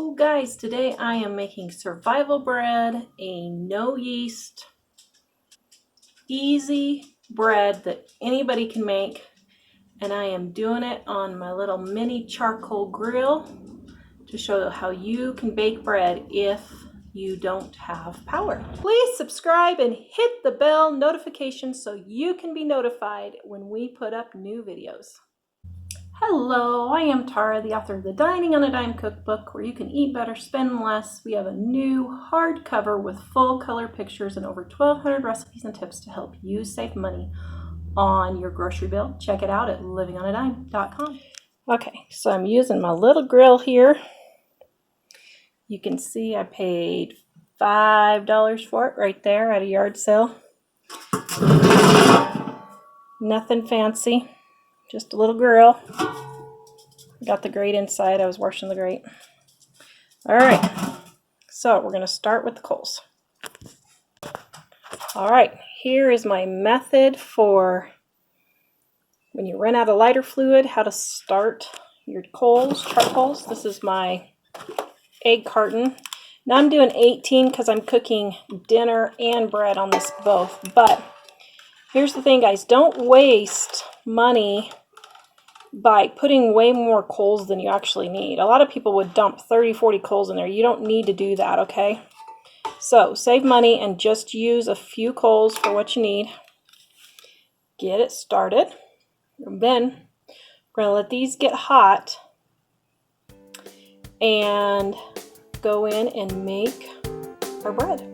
Hello guys, today I am making survival bread, a no yeast, easy bread that anybody can make, and I am doing it on my little mini charcoal grill to show how you can bake bread if you don't have power. Please subscribe and hit the bell notification so you can be notified when we put up new videos. Hello, I am Tara, the author of the Dining on a Dime cookbook, where you can eat better, spend less. We have a new hardcover with full color pictures and over 1,200 recipes and tips to help you save money on your grocery bill. Check it out at livingonadime.com. Okay, so I'm using my little grill here. You can see I paid $5 for it right there at a yard sale. Nothing fancy. Just a little grill. Got the grate inside. I was washing the grate. All right. So we're going to start with the coals. All right. Here is my method for when you run out of lighter fluid, how to start your coals, charcoals. This is my egg carton. Now I'm doing 18 because I'm cooking dinner and bread on this both. But here's the thing, guys. Don't waste money by putting way more coals than you actually need. A lot of people would dump 30, 40 coals in there. You don't need to do that, okay? So save money and just use a few coals for what you need. Get it started. And then we're gonna let these get hot and go in and make our bread.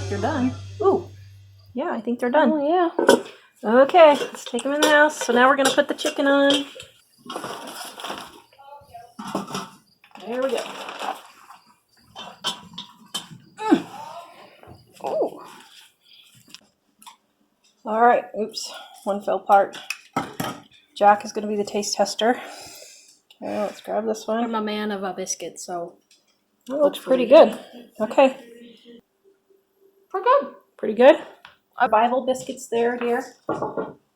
They're done. Ooh, yeah, I think they're done. Oh, yeah. Okay, let's take them in the house. So now we're going to put the chicken on. There we go. Oh. All right. Oops, one fell apart. Jack is going to be the taste tester. Okay, let's grab this one. I'm a man of a biscuit, so it looks pretty good. Okay. Pretty good. Survival biscuits there, dear.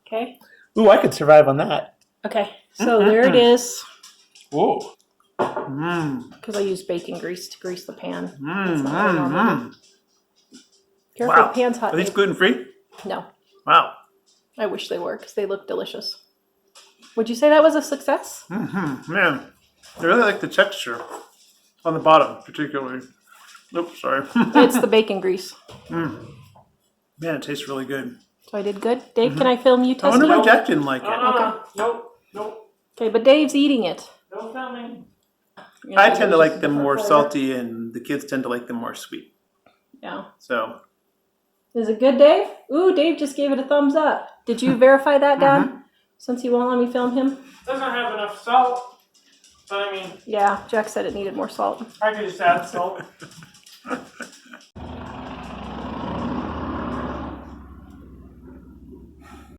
Okay. Ooh, I could survive on that. Okay, so there it is. Whoa. Because I use bacon grease to grease the pan. Careful, Wow. the pan's hot. Are these gluten-free? No. Wow. I wish they were because they look delicious. Would you say that was a success? Man, I really like the texture on the bottom, particularly. Oops, sorry. It's the bacon grease. Man, it tastes really good. So I did good. Dave, can I film you I testing? wonder why Jack didn't like it. Okay. Nope. Okay, but Dave's eating it. No filming. I tend to like them more salty, and the kids tend to like them more sweet. Yeah. So. Is it good, Dave? Ooh, Dave just gave it a thumbs up. Did you verify that, Dad? Since he won't let me film him? Doesn't have enough salt, but I mean. Yeah, Jack said it needed more salt. I could just add salt.